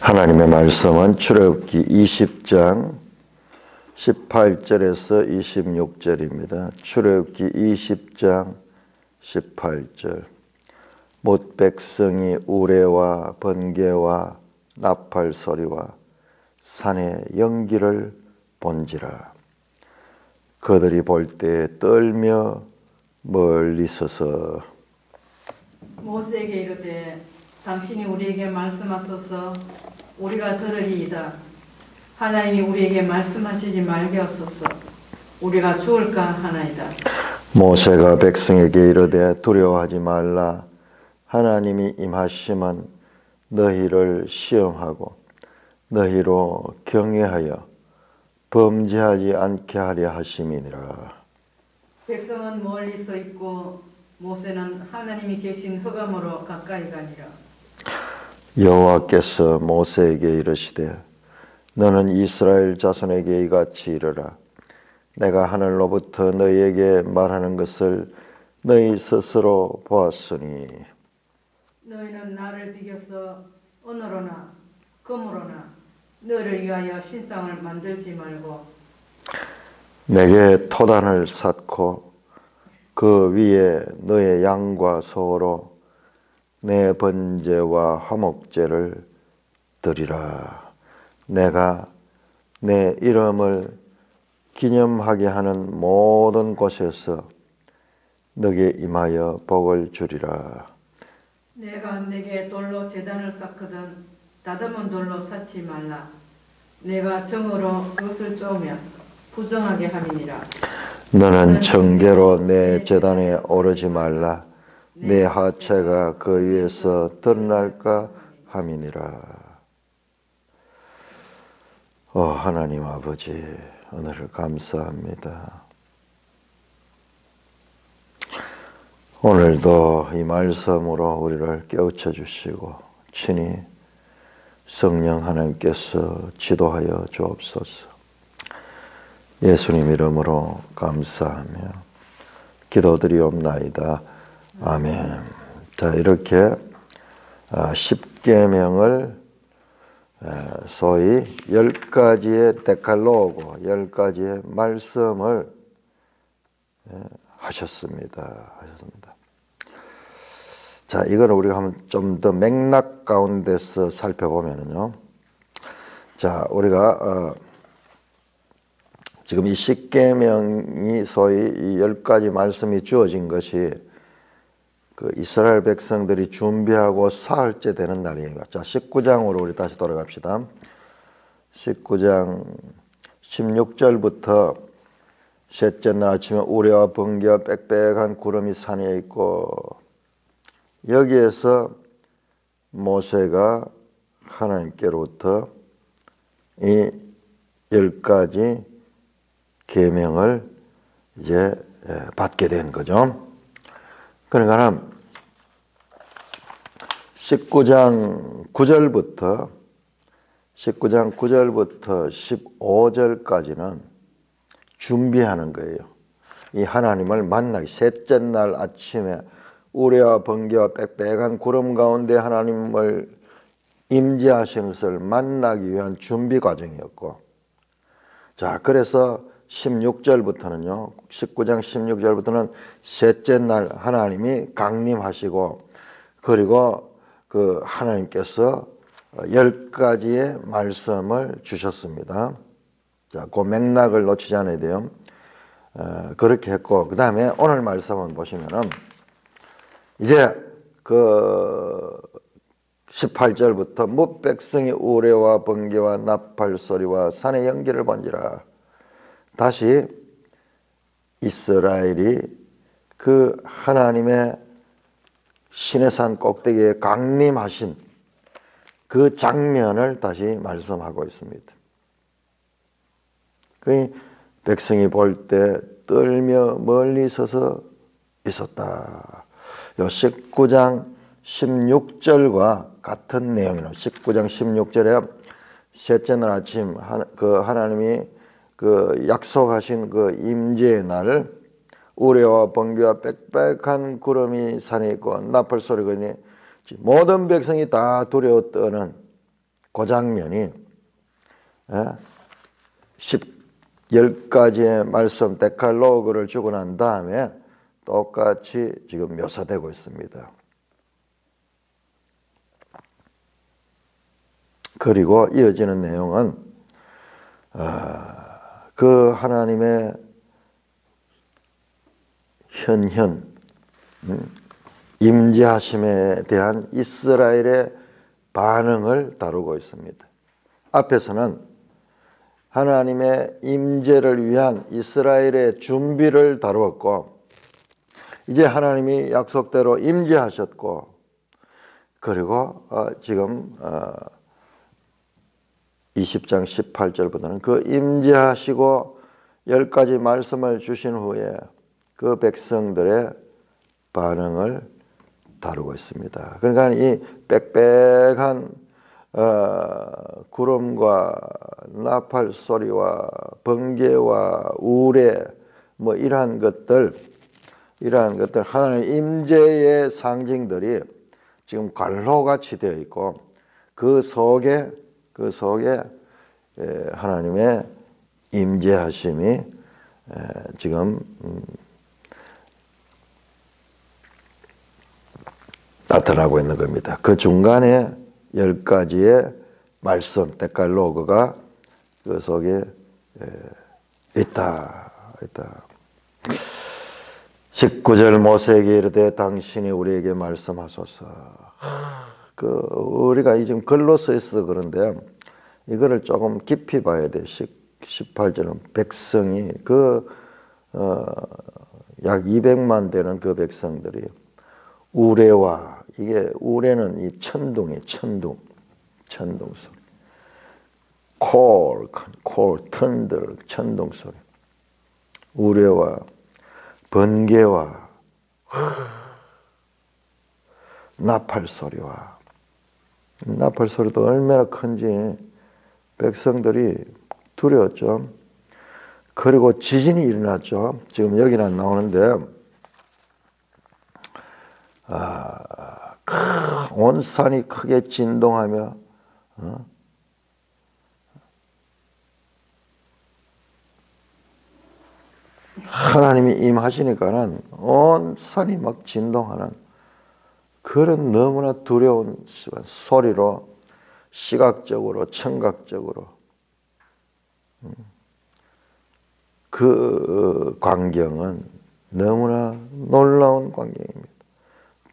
하나님의 말씀은 출애굽기 20장 18절에서 26절입니다. 출애굽기 20장 18절. 못 백성이 우레와 번개와 나팔 소리와 산의 연기를 본지라. 그들이 볼 때 떨며 멀리 서서 모세에게 이르되 당신이 우리에게 말씀하소서 우리가 들으리이다. 하나님이 우리에게 말씀하시지 말게 하소서 우리가 죽을까 하나이다. 모세가 백성에게 이르되 두려워하지 말라. 하나님이 임하심은 너희를 시험하고 너희로 경외하여 범죄하지 않게 하려 하심이니라. 백성은 멀리 서 있고 모세는 하나님이 계신 흑암으로 가까이 가니라. 여호와께서 모세에게 이르시되 너는 이스라엘 자손에게 이같이 이르라. 내가 하늘로부터 너희에게 말하는 것을 너희 스스로 보았으니 너희는 나를 비교서 은으로나 금으로나 너를 위하여 신상을 만들지 말고 내게 토단을 쌓고 그 위에 너의 양과 소로 내 번제와 화목제를 드리라. 내가 내 이름을 기념하게 하는 모든 곳에서 너게 임하여 복을 주리라. 내가 내게 돌로 제단을 쌓거든 다듬은 돌로 쌓지 말라. 내가 정으로 그것을 쪼으면 부정하게 함이니라. 너는 청계로 내 제단에 오르지 말라. 내 하체가 그 위에서 드러날까 함이니라. 하나님 아버지, 오늘을 감사합니다. 오늘도 이 말씀으로 우리를 깨우쳐 주시고 친히 성령 하나님께서 지도하여 주옵소서. 예수님 이름으로 감사하며 기도드리옵나이다. 아멘. 자, 이렇게 10계명을 소위 10가지의 데칼로그, 10가지의 말씀을 하셨습니다. 자, 이걸 우리가 한번 좀 더 맥락 가운데서 살펴보면요. 자, 우리가 지금 이 10계명이 소위 이 10가지 말씀이 주어진 것이 그 이스라엘 백성들이 준비하고 사흘째 되는 날이에요. 자, 19장으로 우리 다시 돌아갑시다. 19장 16절부터 셋째 날 아침에 우레와 번개와 빽빽한 구름이 산에 있고, 여기에서 모세가 하나님께로부터 이 10가지 계명을 이제 받게 된 거죠. 그러니까 19장 9절부터 15절까지는 준비하는 거예요. 이 하나님을 만나기, 셋째 날 아침에 우레와 번개와 빽빽한 구름 가운데 하나님을 임재하시는 것을 만나기 위한 준비 과정이었고, 자, 그래서 16절부터는요, 19장 16절부터는 셋째 날 하나님이 강림하시고, 그리고 그 하나님께서 10가지의 말씀을 주셨습니다. 자, 그 맥락을 놓치지 않아야 돼요. 그렇게 했고, 그 다음에 오늘 말씀은 보시면은, 이제 그 18절부터 못 백성이 우레와 번개와 나팔 소리와 산의 연기를 본지라. 다시 이스라엘이 그 하나님의 시내산 꼭대기에 강림하신 그 장면을 다시 말씀하고 있습니다. 그 백성이 볼 때 떨며 멀리 서서 있었다. 요 19장 16절과 같은 내용이에요. 19장 16절에 셋째 날 아침 그 하나님이 그 약속하신 그 임재의 날, 우레와 번개와 빽빽한 구름이 산에 있고 나팔 소리가 있니 모든 백성이 다 두려워 떠는 그 장면이 10가지의 말씀 데칼로그를 주고 난 다음에 똑같이 지금 묘사되고 있습니다. 그리고 이어지는 내용은 그 하나님의 현현 임재하심에 대한 이스라엘의 반응을 다루고 있습니다. 앞에서는 하나님의 임재를 위한 이스라엘의 준비를 다루었고, 이제 하나님이 약속대로 임재하셨고, 그리고 지금 20장 18절부터는 그 임재하시고 10가지 말씀을 주신 후에 그 백성들의 반응을 다루고 있습니다. 그러니까 이 빽빽한 구름과 나팔 소리와 번개와 우레 뭐 이러한 것들 하나님의 임재의 상징들이 지금 관로같이 되어 있고, 그 속에 하나님의 임재하심이 지금 나타나고 있는 겁니다. 그 중간에 10가지의 말씀, 데칼로그가 그 속에 있다. 19절 모세에게 이르되 당신이 우리에게 말씀하소서. 우리가 지금 글로 써 있어 그런데 이거를 조금 깊이 봐야 돼. 18절은 백성이 약 200만 되는 그 백성들이 우레와, 이게 우레는 이 천둥이 천둥 소리, 콜 턴들 천둥 소리, 우레와 번개와 나팔 소리와, 나팔 소리도 얼마나 큰지 백성들이 두려웠죠. 그리고 지진이 일어났죠. 지금 여기는 안 나오는데 온 산이 크게 진동하며 하나님이 임하시니까는 온 산이 막 진동하는 그런 너무나 두려운 소리로, 시각적으로 청각적으로 그 광경은 너무나 놀라운 광경입니다.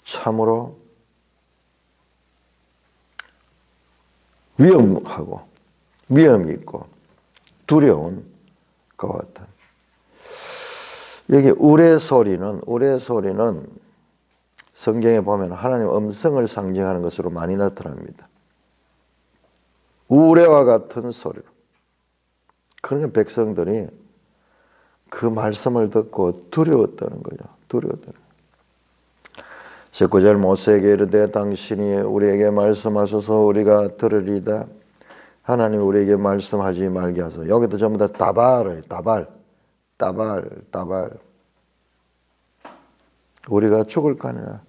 참으로 위험하고 위험이 있고 두려운 것 같은. 여기 우레 소리는 성경에 보면 하나님 음성을 상징하는 것으로 많이 나타납니다. 우레와 같은 소리로. 그러니까 백성들이 그 말씀을 듣고 두려웠다는 거죠. 두려웠다는 거죠. 19절 모세에게 이르되 당신이 우리에게 말씀하소서 우리가 들으리다. 하나님이 우리에게 말씀하지 말게 하소서. 여기도 전부 다 다발. 우리가 죽을까 하느냐.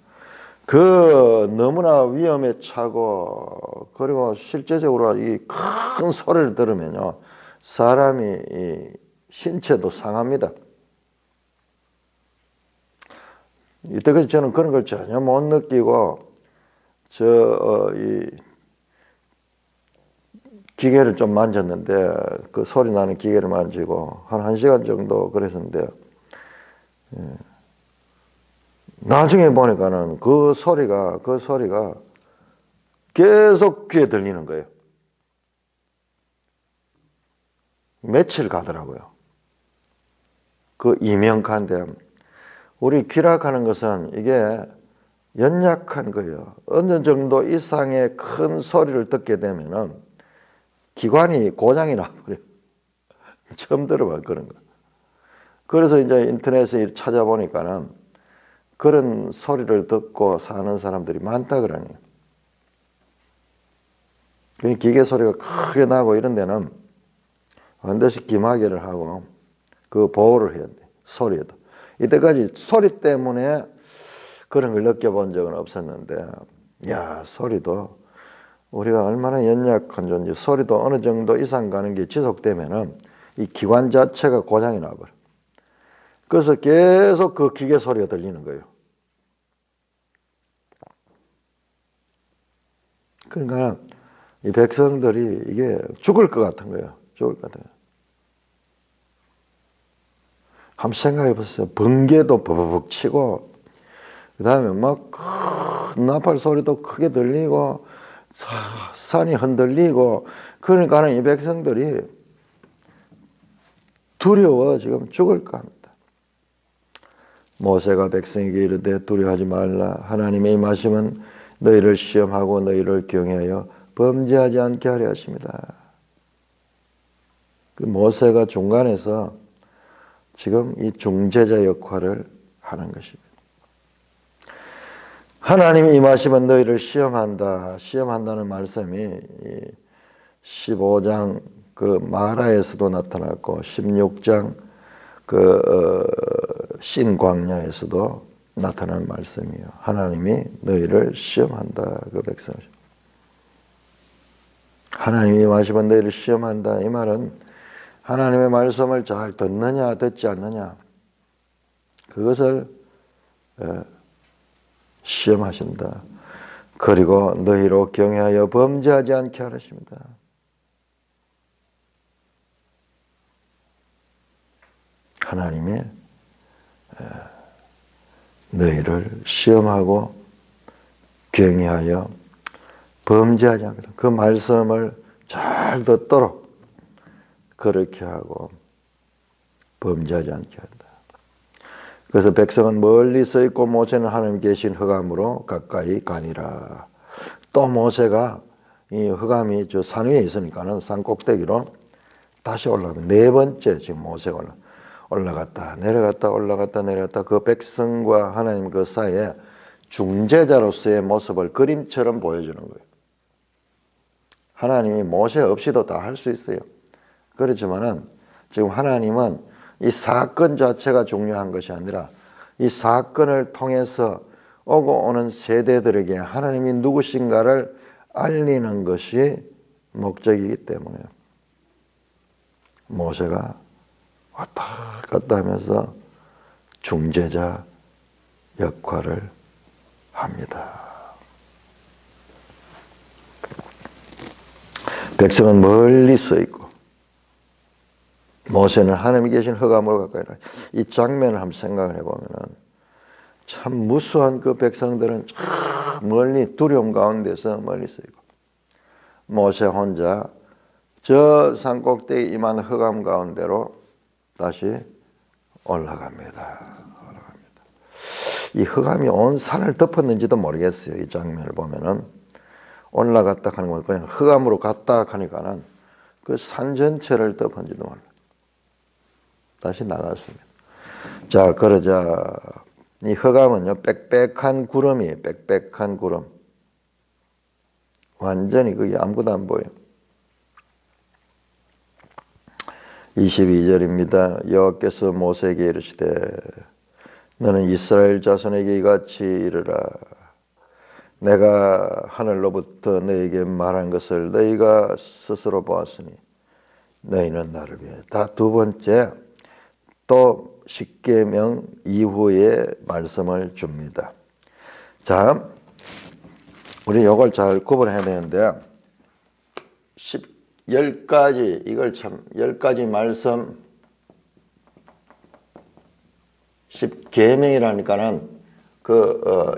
그 너무나 위험에 차고, 그리고 실제적으로 이 큰 소리를 들으면요, 사람이 이 신체도 상합니다. 이때까지 저는 그런 걸 전혀 못 느끼고 이 기계를 좀 만졌는데, 그 소리 나는 기계를 만지고 한 1시간 정도 그랬었는데, 나중에 보니까는 그 소리가 계속 귀에 들리는 거예요. 며칠 가더라고요. 그 이명칸데, 우리 귀락하는 것은 이게 연약한 거예요. 어느 정도 이상의 큰 소리를 듣게 되면은 기관이 고장이 나버려요. 처음 들어봐, 그런 거. 그래서 이제 인터넷에 찾아보니까는 그런 소리를 듣고 사는 사람들이 많다 그러니. 기계 소리가 크게 나고 이런 데는 반드시 귀마개를 하고 그 보호를 해야 돼, 소리에도. 이때까지 소리 때문에 그런 걸 느껴본 적은 없었는데, 소리도 우리가 얼마나 연약한 존재, 소리도 어느 정도 이상 가는 게 지속되면은 이 기관 자체가 고장이 나버려. 그래서 계속 그 기계 소리가 들리는 거예요. 그러니까 이 백성들이 이게 죽을 것 같은 거예요. 죽을 것 같은 거예요. 한번 생각해 보세요. 번개도 버벅 치고, 그 다음에 막 큰 나팔 소리도 크게 들리고, 산이 흔들리고, 그러니까 이 백성들이 두려워 지금 죽을까 합니다. 모세가 백성에게 이르되 두려워하지 말라. 하나님의 임하심은 너희를 시험하고 너희를 경외하여 범죄하지 않게 하려 하십니다. 그 모세가 중간에서 지금 이 중재자 역할을 하는 것입니다. 하나님이 임하시면 너희를 시험한다. 시험한다는 말씀이 15장 그 마라에서도 나타났고 16장 그 신광야에서도 나타난 말씀이에요. 하나님이 너희를 시험한다. 그 백성을. 하나님이 임하시면 너희를 시험한다. 이 말은 하나님의 말씀을 잘 듣느냐 듣지 않느냐 그것을 시험하신다. 그리고 너희로 경외하여 범죄하지 않게 하십니다. 하나님이 너희를 시험하고 경외하여 범죄하지 않게 그 말씀을 잘 듣도록 그렇게 하고 범죄하지 않게 한다. 그래서 백성은 멀리 서 있고 모세는 하나님 계신 흑암으로 가까이 가니라. 또 모세가 이 흑암이 저 산 위에 있으니까는 산 꼭대기로 다시 올라가면 네 번째 지금 모세가 올라갔다 내려갔다 올라갔다 내려갔다 그 백성과 하나님 그 사이에 중재자로서의 모습을 그림처럼 보여주는 거예요. 하나님이 모세 없이도 다 할 수 있어요. 그렇지만은 지금 하나님은 이 사건 자체가 중요한 것이 아니라 이 사건을 통해서 오고 오는 세대들에게 하나님이 누구신가를 알리는 것이 목적이기 때문에 모세가 왔다 갔다 하면서 중재자 역할을 합니다. 백성은 멀리 서 있고 모세는 하나님이 계신 흑암으로 가까이 가. 이 장면을 한번 생각을 해보면 참 무수한 그 백성들은 참 멀리 두려움 가운데서 멀리 서 있고 모세 혼자 저 산꼭대기 임한 흑암 가운데로 다시 올라갑니다. 이 흑암이 온 산을 덮었는지도 모르겠어요. 이 장면을 보면은 올라갔다 하는 건 그냥 흑암으로 갔다 하니까는 그 산 전체를 덮었는지도 몰라요. 다시 나갔습니다. 자, 그러자 이 흑암은요 빽빽한 구름이에요. 빽빽한 구름. 완전히 그게 아무것도 안 보여요. 22절입니다. 여호와께서 모세에게 이르시되 너는 이스라엘 자손에게 이같이 이르라. 내가 하늘로부터 너에게 말한 것을 너희가 스스로 보았으니 너희는 나를 위해. 다 두 번째 또 십계명 이후의 말씀을 줍니다. 자, 우리 이걸 잘 구분해야 되는데 10가지 이걸 참 10가지 말씀 10계명이라니까는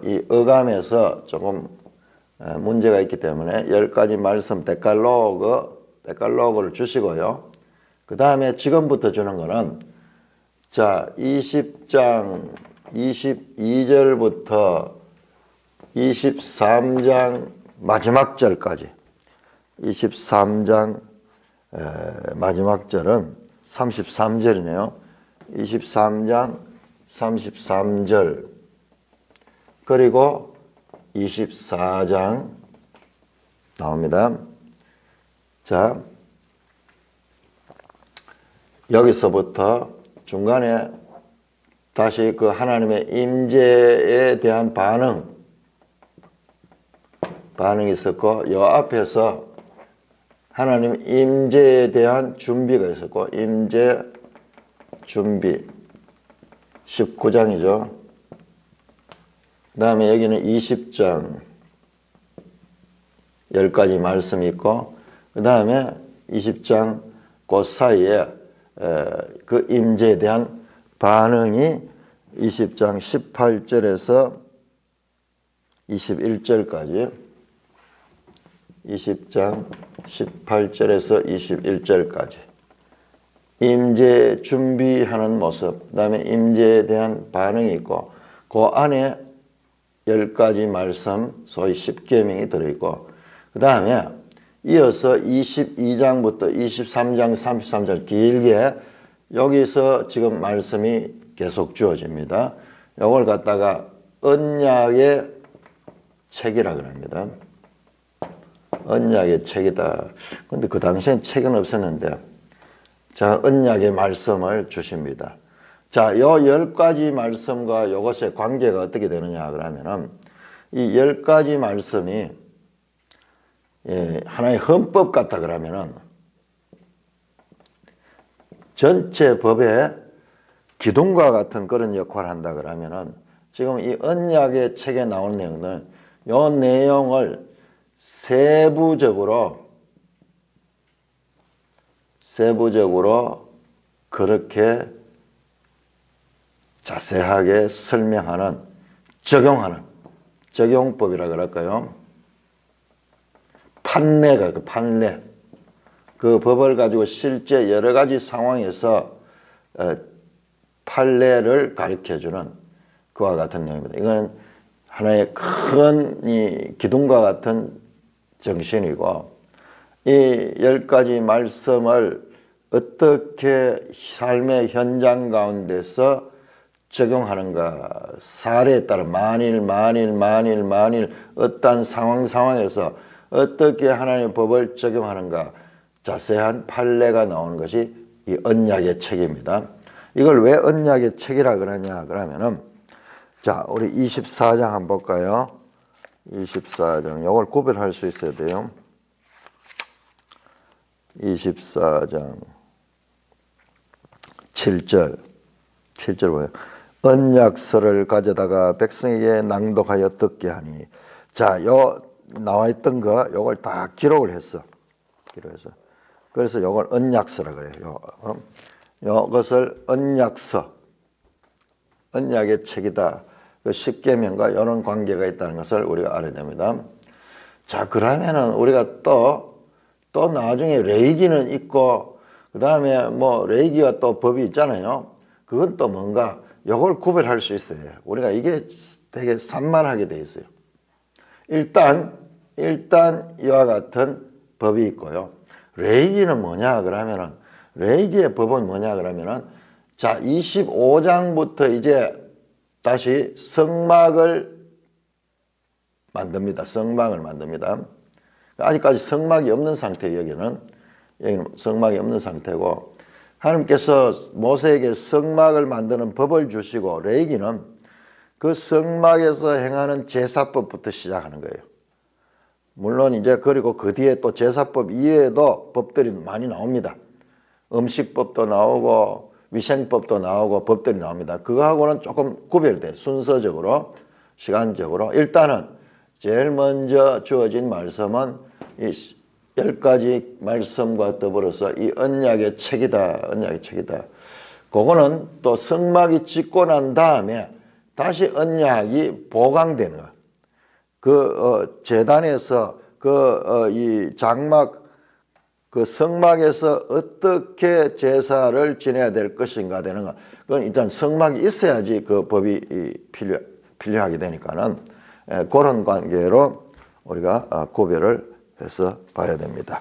이 어감에서 조금 문제가 있기 때문에 10가지 말씀 데칼로그를 주시고요. 그 다음에 지금부터 주는 거는 자 20장 22절부터 23장 마지막 절까지 23장 마지막 절은 33절이네요. 23장 33절 그리고 24장 나옵니다. 자, 여기서부터 중간에 다시 그 하나님의 임재에 대한 반응 반응이 있었고 요 앞에서 하나님 임재에 대한 준비가 있었고 임재 준비 19장이죠. 그 다음에 여기는 20장 10가지 말씀이 있고 그 다음에 20장 그 사이에 그 임재에 대한 반응이 20장 18절에서 21절까지 20장 18절에서 21절까지 임재 준비하는 모습, 그 다음에 임재에 대한 반응이 있고 그 안에 10가지 말씀, 소위 10계명이 들어있고 그 다음에 이어서 22장부터 23장, 33절 길게 여기서 지금 말씀이 계속 주어집니다. 이걸 갖다가 언약의 책이라 그럽니다. 언약의 책이다. 근데 그 당시엔 책은 없었는데 자, 언약의 말씀을 주십니다. 자, 요 10가지 말씀과 이것의 관계가 어떻게 되느냐 그러면은 이 10가지 말씀이 하나의 헌법 같다 그러면은 전체 법의 기둥과 같은 그런 역할을 한다 그러면은 지금 이 언약의 책에 나온 내용들 요 내용을 세부적으로 그렇게 자세하게 설명하는 적용하는 적용법이라 그럴까요? 판례가 그 판례 그 법을 가지고 실제 여러 가지 상황에서 판례를 가르쳐주는 그와 같은 내용입니다. 이건 하나의 큰 이 기둥과 같은 정신이고 이 10가지 말씀을 어떻게 삶의 현장 가운데서 적용하는가 사례에 따라 만일 어떠한 상황에서 어떻게 하나님의 법을 적용하는가 자세한 판례가 나오는 것이 이 언약의 책입니다. 이걸 왜 언약의 책이라 그러냐 그러면은 자 우리 24장 한번 볼까요? 24장 이걸 구별할 수 있어야 돼요. 24장 7절 뭐예요? 언약서를 가져다가 백성에게 낭독하여 듣게 하니 자, 요 나와 있던 거 요걸 다 기록을 했어. 기록해서 그래서 요걸 언약서라 그래요. 요것을 언약서 언약의 책이다. 그 십계명과 이런 관계가 있다는 것을 우리가 알아야 됩니다. 자, 그러면은 우리가 또 나중에 레위기는 있고 그 다음에 뭐 레위기가 또 법이 있잖아요. 그건 또 뭔가 이걸 구별할 수 있어요. 우리가 이게 되게 산만하게 돼 있어요. 일단 이와 같은 법이 있고요. 레위기는 뭐냐 그러면은 레위기의 법은 뭐냐 그러면은 자 25장부터 이제 다시 성막을 만듭니다. 성막을 만듭니다. 아직까지 성막이 없는 상태예요. 여기는 성막이 없는 상태고 하나님께서 모세에게 성막을 만드는 법을 주시고 레위기는 그 성막에서 행하는 제사법부터 시작하는 거예요. 물론 이제 그리고 그 뒤에 또 제사법 이외에도 법들이 많이 나옵니다. 음식법도 나오고 위생법도 나오고 법들이 나옵니다. 그거하고는 조금 구별돼 순서적으로 시간적으로 일단은 제일 먼저 주어진 말씀은 이 10가지 말씀과 더불어서 이 언약의 책이다. 언약의 책이다. 그거는 또 성막이 짓고 난 다음에 다시 언약이 보강되는 거야. 제단에서 이 장막 그 성막에서 어떻게 제사를 지내야 될 것인가 되는 거. 그건 일단 성막이 있어야지 그 법이 필요하게 되니까는 그런 관계로 우리가 구별을 해서 봐야 됩니다.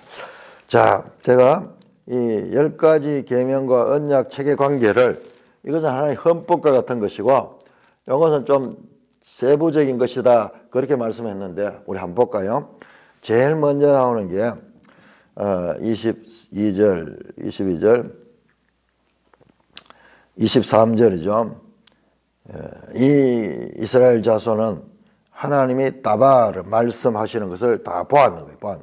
자, 제가 이 10가지 계명과 언약 책의 관계를 이것은 하나의 헌법과 같은 것이고 이것은 좀 세부적인 것이다 그렇게 말씀했는데 우리 한번 볼까요? 제일 먼저 나오는 게 22절 23절이죠. 이 이스라엘 자손은 하나님이 다바르 말씀하시는 것을 다 보았는 거예요.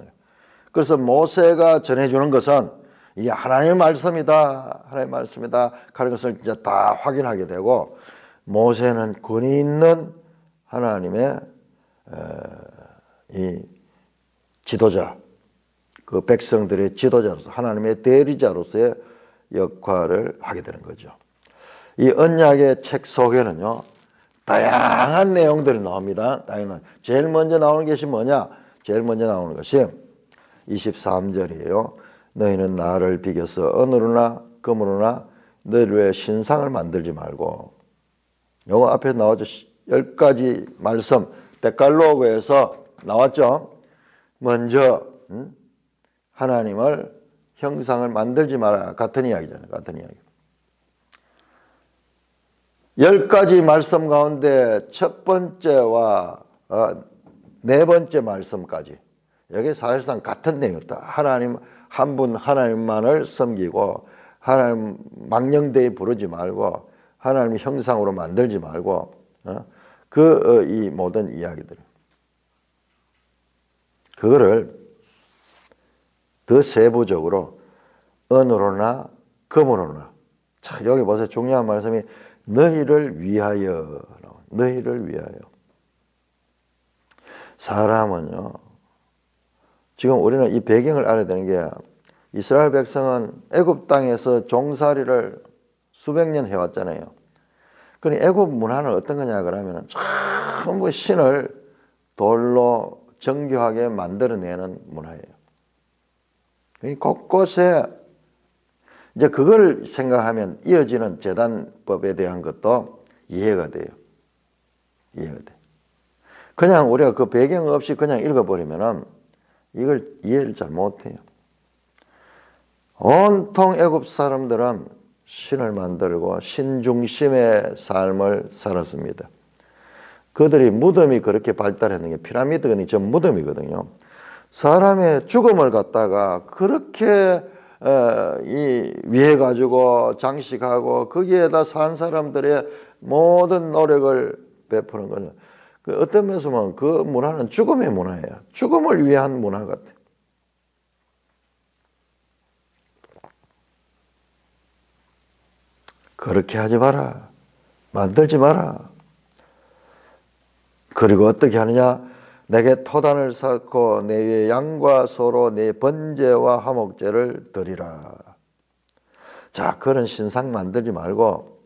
그래서 모세가 전해주는 것은 이게 하나님의 말씀이다, 하나님의 말씀이다 하는 것을 이제 다 확인하게 되고, 모세는 권위 있는 하나님의 이 지도자, 그 백성들의 지도자로서 하나님의 대리자로서의 역할을 하게 되는 거죠. 이 언약의 책 속에는요, 다양한 내용들이 나옵니다. 제일 먼저 나오는 것이 뭐냐? 제일 먼저 나오는 것이 23절이에요. 너희는 나를 비교서 은으로나 금으로나 너희를 위해 신상을 만들지 말고. 요거 앞에 나왔죠. 10가지 말씀 데칼로그에서 나왔죠. 먼저 하나님을 형상을 만들지 마라. 같은 이야기잖아요. 같은 이야기. 10가지 말씀 가운데 첫 번째와 네 번째 말씀까지, 여기 사실상 같은 내용이다. 하나님 한 분 하나님만을 섬기고, 하나님 망령되이 부르지 말고, 하나님 형상으로 만들지 말고, 이 모든 이야기들, 그거를 더 세부적으로 은으로나 금으로나, 자, 여기 보세요. 중요한 말씀이 너희를 위하여, 너희를 위하여. 사람은요, 지금 우리는 이 배경을 알아야 되는 게, 이스라엘 백성은 애굽 땅에서 종살이를 수백 년 해왔잖아요. 그러니 애굽 문화는 어떤 거냐 그러면 전부 신을 돌로 정교하게 만들어내는 문화예요. 곳곳에 이제 그걸 생각하면 이어지는 제단법에 대한 것도 이해가 돼요. 이해가 돼. 그냥 우리가 그 배경 없이 그냥 읽어버리면은 이걸 이해를 잘 못해요. 온통 애굽 사람들은 신을 만들고 신 중심의 삶을 살았습니다. 그들이 무덤이 그렇게 발달했는 게 피라미드가 전 무덤이거든요. 사람의 죽음을 갖다가 그렇게 위해 가지고 장식하고 거기에다 산 사람들의 모든 노력을 베푸는 거죠. 그 어떤 면에서 보면 그 문화는 죽음의 문화예요. 죽음을 위한 문화 같아요. 그렇게 하지 마라. 만들지 마라. 그리고 어떻게 하느냐? 내게 토단을 쌓고 내 위에 양과 소로 내 번제와 화목제를 드리라. 자, 그런 신상 만들지 말고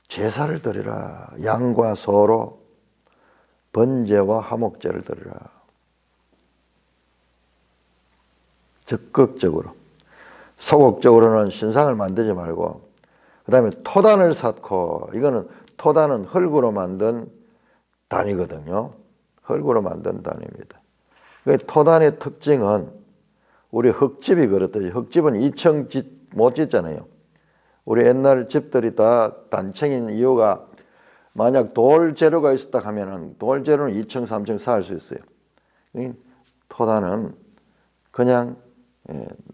제사를 드리라. 양과 소로 번제와 화목제를 드리라. 적극적으로, 소극적으로는 신상을 만들지 말고, 그 다음에 토단을 쌓고, 이거는 토단은 흙으로 만든 단이거든요. 흙으로 만든 단입니다. 토단의 특징은 우리 흙집이 그렇듯이, 흙집은 2층 집 못 짓잖아요. 우리 옛날 집들이 다 단층인 이유가, 만약 돌 재료가 있었다 하면은 돌 재료는 2층, 3층 쌓을 수 있어요. 토단은 그냥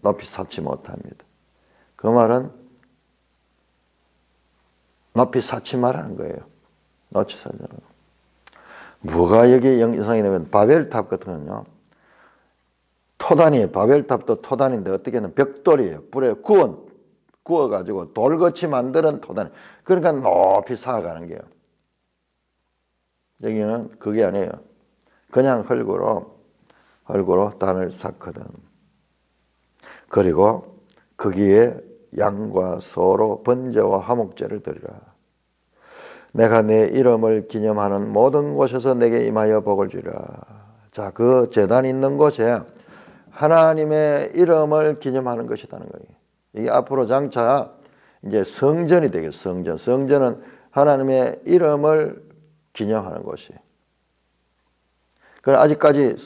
높이 쌓지 못합니다. 그 말은 높이 쌓지 말라는 거예요. 높이 쌓지 말라는 거예요. 뭐가 여기 영상이 되면 바벨탑 같은 건요, 토단이에요. 바벨탑도 토단인데 어떻게는 벽돌이에요. 불에 구워가지고 돌같이 만드는 토단. 그러니까 높이 쌓아가는 게요. 여기는 그게 아니에요. 그냥 흙으로 단을 쌓거든. 그리고 거기에 양과 소로 번제와 화목제를 드리라. 내가 내 이름을 기념하는 모든 곳에서 내게 임하여 복을 주리라. 자, 그 제단 있는 곳에 하나님의 이름을 기념하는 것이라는 거예요. 이게 앞으로 장차 이제 성전이 되겠어요. 성전은 하나님의 이름을 기념하는 곳이에요. 그럼 아직까지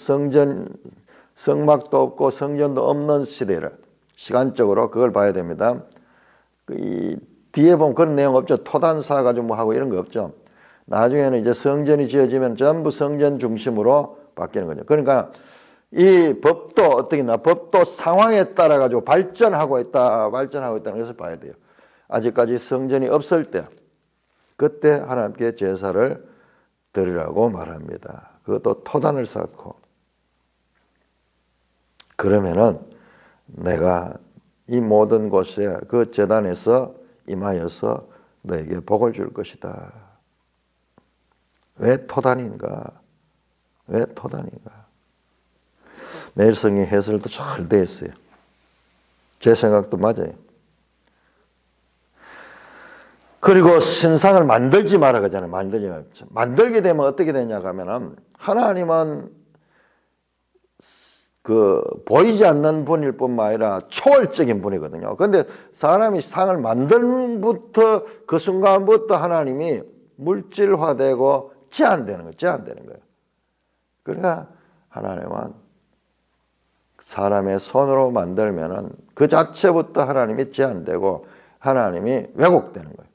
성막도 없고 성전도 없는 시대를, 시간적으로 그걸 봐야 됩니다. 이 뒤에 보면 그런 내용 없죠. 토단 쌓아가지고 뭐 하고 이런 거 없죠. 나중에는 이제 성전이 지어지면 전부 성전 중심으로 바뀌는 거죠. 그러니까 이 법도 어떻게 나 법도 상황에 따라 가지고 발전하고 있다는 것을 봐야 돼요. 아직까지 성전이 없을 때, 그때 하나님께 제사를 드리라고 말합니다. 그것도 토단을 쌓고. 그러면은 내가 이 모든 곳에 그 제단에서 임하여서 너에게 복을 줄 것이다. 왜 토단인가? 왜 토단인가? 매일성의 해설도 잘 되어 있어요. 제 생각도 맞아요. 그리고 신상을 만들지 마라 그러잖아요. 만들게 되면 어떻게 되냐 하면은 하나님은 보이지 않는 분일 뿐만 아니라 초월적인 분이거든요. 그런데 사람이 상을 만들부터 그 순간부터 하나님이 물질화되고 제한되는 거예요. 그러니까 하나님은 사람의 손으로 만들면은 그 자체부터 하나님이 제한되고 하나님이 왜곡되는 거예요.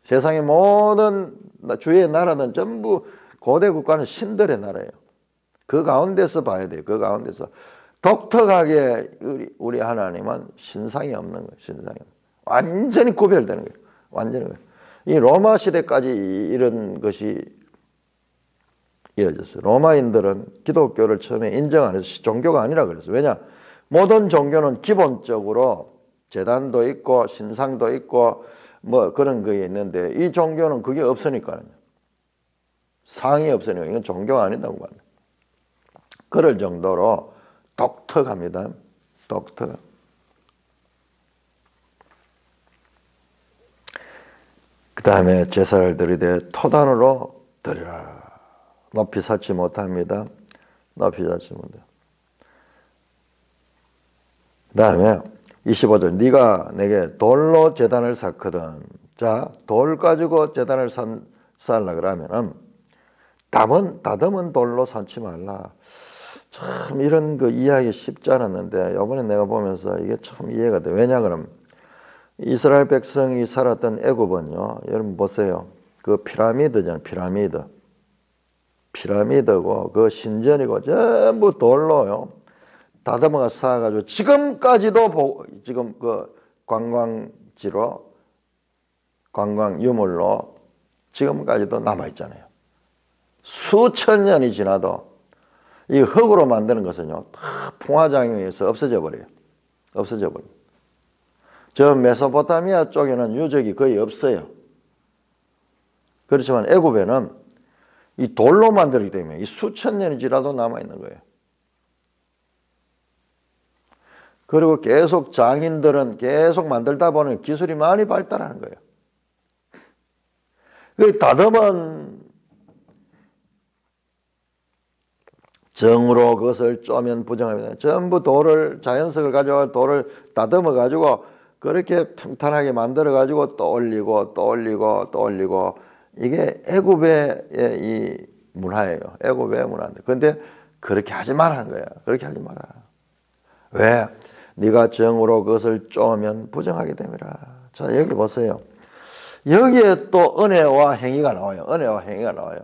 세상의 모든 주위의 나라는 전부 고대 국가는 신들의 나라예요. 그 가운데서 봐야 돼요. 그 가운데서 독특하게 우리 하나님은 신상이 없는 거예요. 신상이 완전히 구별되는 거예요. 완전히. 이 로마 시대까지 이런 것이 이어졌어요. 로마인들은 기독교를 처음에 인정 안 해서 종교가 아니라 그랬어요. 왜냐? 모든 종교는 기본적으로 제단도 있고 신상도 있고 뭐 그런 게 있는데 이 종교는 그게 없으니까요. 상이 없으니까 이건 종교가 아니다고 합니다. 그럴 정도로 독특합니다. 독특. 그 다음에 제사를 드리되 토단으로 드리라. 높이 쌓지 못합니다. 높이 쌓지 못해. 그 다음에 25절 네가 내게 돌로 제단을 쌓거든. 자, 돌 가지고 제단을 쌓으려 그러면은 다듬은 돌로 쌓지 말라. 참 이런 거 이해하기 쉽지 않았는데 이번에 내가 보면서 이게 참 이해가 돼. 왜냐 그러면 이스라엘 백성이 살았던 애굽은요. 여러분 보세요. 그 피라미드잖아요. 피라미드고 그 신전이고 전부 돌로요. 다듬어가 쌓아가지고 지금까지도 지금 그 관광지로 관광 유물로 지금까지도 남아 있잖아요. 수천 년이 지나도 이 흙으로 만드는 것은요 다 풍화작용에서 없어져 버려요. 저 메소포타미아 쪽에는 유적이 거의 없어요. 그렇지만 애굽에는 이 돌로 만들기 때문에 이 수천 년이 지나도 남아 있는 거예요. 그리고 계속 장인들은 계속 만들다 보니 기술이 많이 발달하는 거예요. 그 다듬은 정으로 그것을 쪼면 부정합니다. 전부 자연석을 가져와 돌을 다듬어 가지고 그렇게 평탄하게 만들어 가지고 또 올리고 이게 애굽의 이 문화예요. 애굽의 문화인데. 근데 그렇게 하지 말라는 거야. 그렇게 하지 마라. 왜? 네가 정으로 그것을 쪼면 부정하게 됨이라. 자, 여기 보세요. 여기에 또 은혜와 행위가 나와요.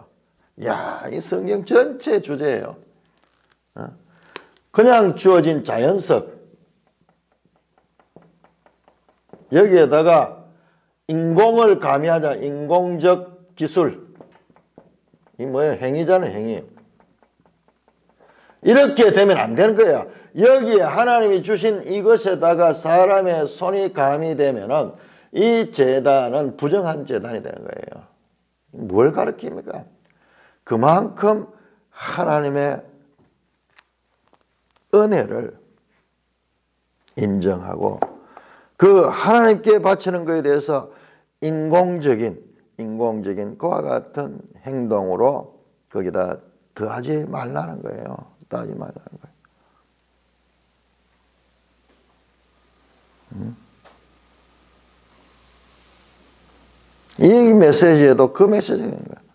이야, 이 성경 전체 주제예요. 그냥 주어진 자연석 여기에다가 인공을 가미하자. 인공적 기술. 이 뭐예요? 행위잖아요. 행위. 이렇게 되면 안 되는 거야. 여기에 하나님이 주신 이것에다가 사람의 손이 가미되면은 이 제단은 부정한 제단이 되는 거예요. 뭘 가르칩니까? 그만큼 하나님의 은혜를 인정하고 그 하나님께 바치는 것에 대해서 인공적인 그와 같은 행동으로 거기다 더하지 말라는 거예요. 더하지 말라는 거예요. 이 메시지에도 그 메시지가 있는 거예요.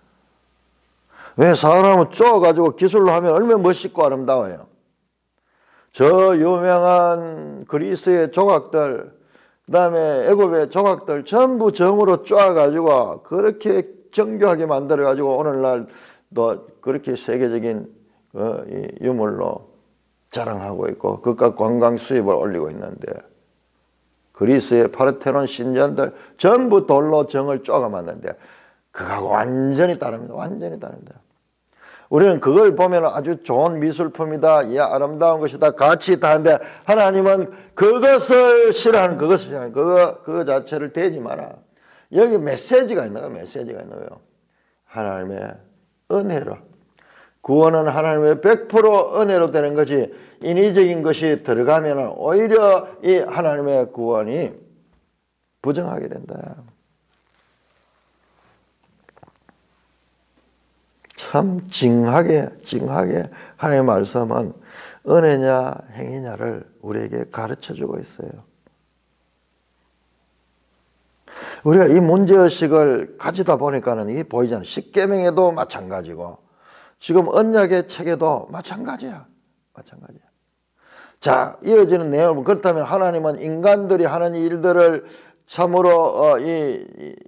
왜 사람은 쪼가지고 기술로 하면 얼마나 멋있고 아름다워요. 저 유명한 그리스의 조각들, 그 다음에 애굽의 조각들 전부 정으로 쪼아가지고 그렇게 정교하게 만들어가지고 오늘날도 그렇게 세계적인 유물로 자랑하고 있고 그깟 관광 수입을 올리고 있는데 그리스의 파르테논 신전들 전부 돌로 정을 쪼아 만드는데 그거하고 완전히 다릅니다. 완전히 다릅니다. 우리는 그걸 보면 아주 좋은 미술품이다, 이 아름다운 것이다, 가치 있다 하는데 하나님은 그것을 싫어하는, 그것을 싫어하는, 그거 자체를 대지 마라. 여기 메시지가 있는 거예요. 메시지가 있는 거예요. 하나님의 은혜로. 구원은 하나님의 100% 은혜로 되는 것이, 인위적인 것이 들어가면 오히려 이 하나님의 구원이 부정하게 된다. 참 징하게 하나님의 말씀은 은혜냐 행위냐를 우리에게 가르쳐주고 있어요. 우리가 이 문제의식을 가지다 보니까는 이게 보이잖아요. 십계명에도 마찬가지고 지금 언약의 책에도 마찬가지야. 마찬가지야. 자, 이어지는 내용은, 그렇다면 하나님은 인간들이 하는 일들을 참으로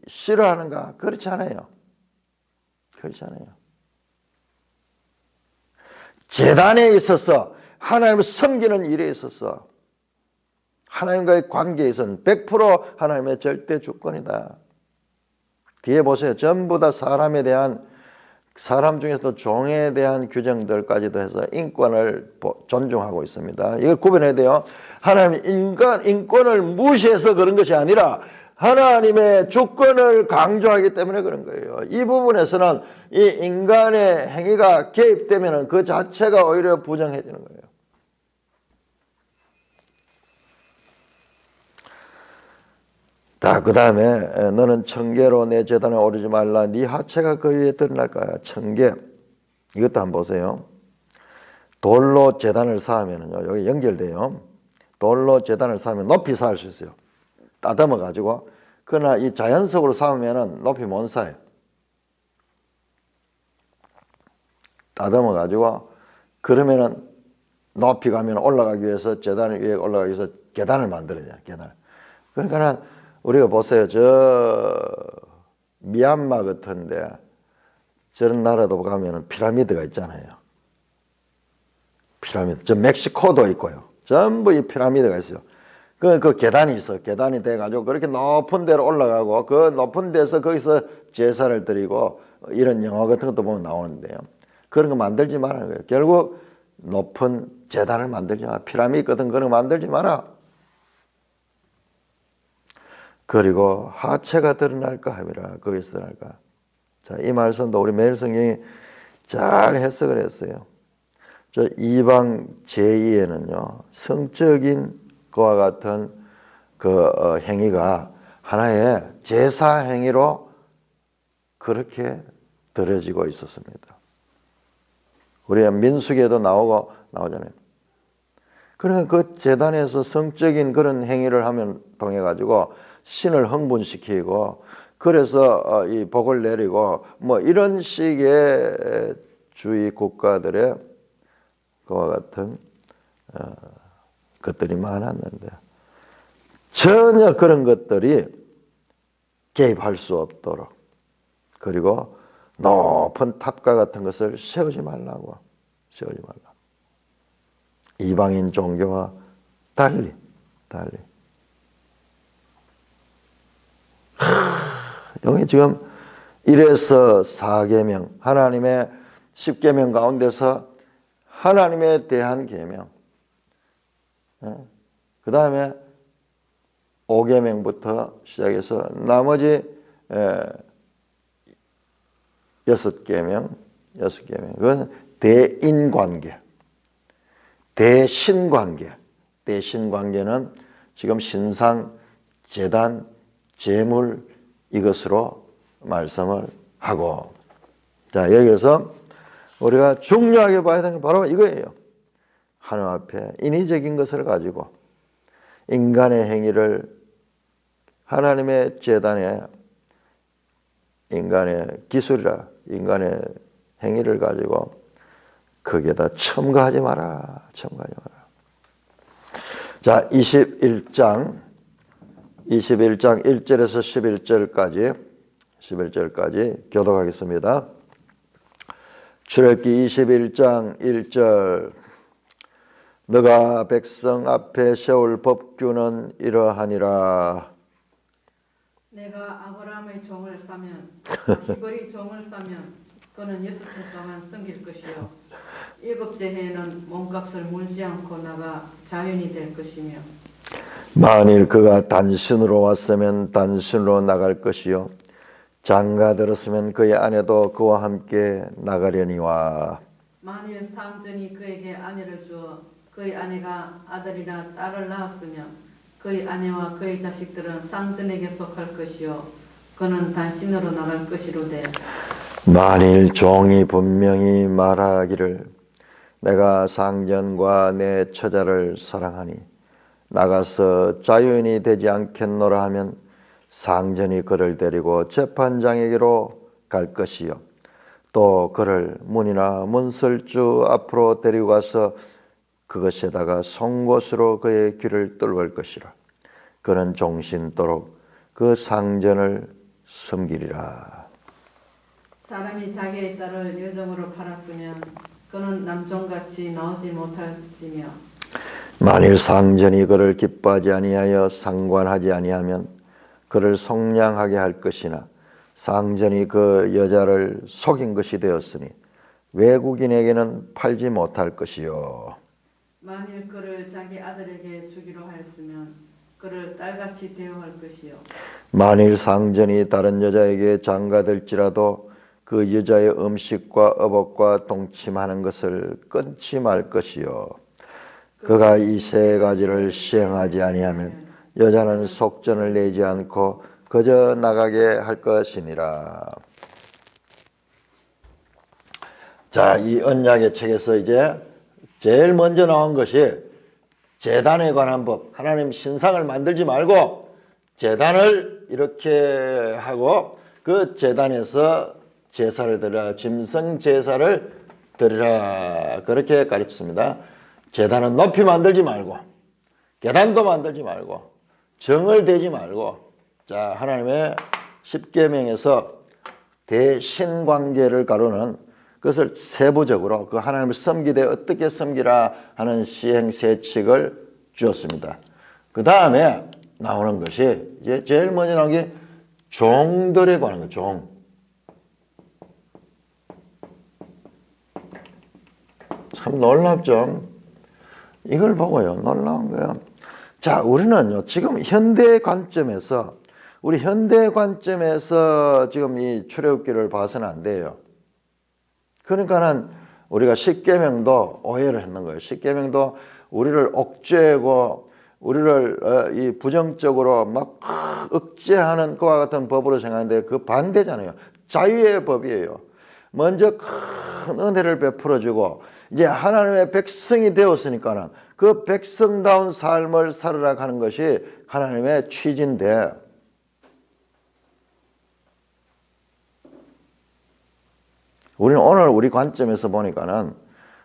싫어하는가? 그렇지 않아요. 그렇지 않아요. 제단에 있어서 하나님을 섬기는 일에 있어서 하나님과의 관계에 있어서는 100% 하나님의 절대 주권이다. 뒤에 보세요. 전부 다 사람에 대한, 사람 중에서도 종에 대한 규정들까지도 해서 인권을 존중하고 있습니다. 이걸 구분해야 돼요. 하나님이 인권을 무시해서 그런 것이 아니라 하나님의 주권을 강조하기 때문에 그런 거예요. 이 부분에서는 이 인간의 행위가 개입되면 그 자체가 오히려 부정해지는 거예요. 자, 그 다음에 너는 청계로 내 제단에 오르지 말라. 네 하체가 그 위에 드러날 거야. 청계. 이것도 한번 보세요. 돌로 제단을 쌓으면요, 여기 연결돼요. 돌로 제단을 쌓으면 높이 쌓을 수 있어요. 따듬어 가지고. 그러나 이 자연석으로 쌓으면은 높이 못 쌓아요. 따듬어 가지고, 그러면은 높이 가면 올라가기 위해서, 제단 위에 올라가기 위해서 계단을 만들어야 돼요. 계단. 그러니까는 우리가 보세요. 저 미얀마 같은데 저런 나라도 가면은 피라미드가 있잖아요. 피라미드. 저 멕시코도 있고요. 전부 이 피라미드가 있어요. 그 계단이 있어. 계단이 돼가지고 그렇게 높은 데로 올라가고, 그 높은 데서 거기서 제사를 드리고, 이런 영화 같은 것도 보면 나오는데요. 그런 거 만들지 말라는 거예요. 결국 높은 제단을 만들지 마라. 피라미드 같은 그런 거 만들지 마라. 그리고 하체가 드러날까 함이라. 거기서 드러날까. 자, 이 말씀도 우리 매일 성경이 잘 해석을 했어요. 저 이방 제2에는요, 성적인 그와 같은 그 행위가 하나의 제사 행위로 그렇게 들어지고 있었습니다. 우리가 민수기에도 나오잖아요. 그러니까 그 제단에서 성적인 그런 행위를 하면 통해 가지고 신을 흥분시키고, 그래서 이 복을 내리고, 뭐 이런 식의 주의 국가들의 그와 같은 것들이 많았는데, 전혀 그런 것들이 개입할 수 없도록, 그리고 높은 탑과 같은 것을 세우지 말라고. 세우지 말라. 이방인 종교와 달리. 여기 지금 1에서 4계명, 하나님의 10계명 가운데서 하나님에 대한 계명, 그 다음에 5계명부터 시작해서 나머지 6계명, 그건 대인관계, 대신관계. 대신관계는 지금 신상, 제단, 제물, 이것으로 말씀을 하고, 자, 여기서 우리가 중요하게 봐야 되는 건 바로 이거예요. 하나님 앞에 인위적인 것을 가지고 인간의 행위를, 하나님의 제단에 인간의 기술이라, 인간의 행위를 가지고 거기에다 첨가하지 마라. 자, 21장 1절에서 11절까지 교독하겠습니다. 출애굽기 21장 1절. 너가 백성 앞에 세울 법규는 이러하니라. 내가 아브라함의 종을 싸면 히브리 종을 싸면 그는 6달 동안 섬길 것이요 7째 해에는 몸값을 물지 않고 나가 자연이 될 것이며 만일 그가 단신으로 왔으면 단신으로 나갈 것이요 장가 들었으면 그의 아내도 그와 함께 나가려니와 만일 상전이 그에게 아내를 주어 그의 아내가 아들이나 딸을 낳았으면 그의 아내와 그의 자식들은 상전에게 속할 것이요 그는 단신으로 나갈 것이로되 만일 종이 분명히 말하기를 내가 상전과 내 처자를 사랑하니 나가서 자유인이 되지 않겠노라 하면 상전이 그를 데리고 재판장에게로 갈 것이요 또 그를 문이나 문설주 앞으로 데리고 가서 그것에다가 송곳으로 그의 귀를 뚫을 것이라 그는 종신토록 그 상전을 섬기리라. 사람이 자기의 딸을 여정으로 팔았으면 그는 남종같이 나오지 못할지며 만일 상전이 그를 기뻐하지 아니하여 상관하지 아니하면 그를 속량하게 할 것이나 상전이 그 여자를 속인 것이 되었으니 외국인에게는 팔지 못할 것이요 만일 그를 자기 아들에게 주기로 하였으면 그를 딸같이 대우할 것이요 만일 상전이 다른 여자에게 장가들지라도 그 여자의 음식과 업업과 동침하는 것을 끊지 말 것이요 그가 이 세 가지를 시행하지 아니하면 여자는 속전을 내지 않고 그저 나가게 할 것이니라. 자, 이 언약의 책에서 이제 제일 먼저 나온 것이 제단에 관한 법. 하나님 신상을 만들지 말고 제단을 이렇게 하고 그 제단에서 제사를 드리라. 짐승 제사를 드리라. 그렇게 가르쳤습니다. 제단은 높이 만들지 말고 계단도 만들지 말고 정을 대지 말고 자 하나님의 십계명에서 대신관계를 가르는 그것을 세부적으로 그 하나님을 섬기되 어떻게 섬기라 하는 시행세칙을 주었습니다. 그 다음에 나오는 것이 이제 제일 먼저 나온 게 종들에 관한 거. 종. 참 놀랍죠. 이걸 보고요 놀라운 거예요. 자 우리는요 지금 현대 관점에서 우리 현대 관점에서 지금 이 출애굽기를 봐서는 안 돼요. 그러니까는 우리가 십계명도 오해를 했는 거예요. 십계명도 우리를 옥죄고 우리를 이 부정적으로 막 억제하는 그와 같은 법으로 생각하는데 그 반대잖아요. 자유의 법이에요. 먼저 큰 은혜를 베풀어주고 이제 하나님의 백성이 되었으니까는 그 백성다운 삶을 살으라 하는 것이 하나님의 취지인데 우리는 오늘 우리 관점에서 보니까는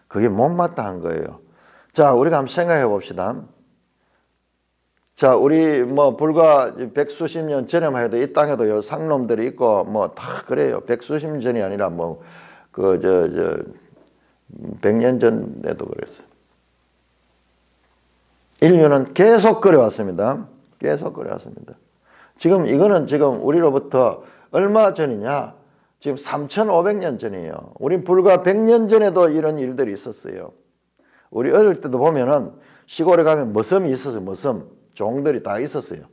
그게 못마땅한 거예요. 자, 우리가 한번 생각해 봅시다. 자, 우리 뭐 불과 백수십 년 전에만 해도 이 땅에도 상놈들이 있고 뭐 다 그래요. 백수십 년 전이 아니라 뭐 그 100년 전에도 그랬어요. 인류는 계속 그래왔습니다. 계속 그래왔습니다. 지금 이거는 지금 우리로부터 얼마 전이냐? 지금 3,500년 전이에요. 우리 불과 100년 전에도 이런 일들이 있었어요. 우리 어릴 때도 보면은 시골에 가면 머슴이 있었어요. 머슴. 종들이 다 있었어요.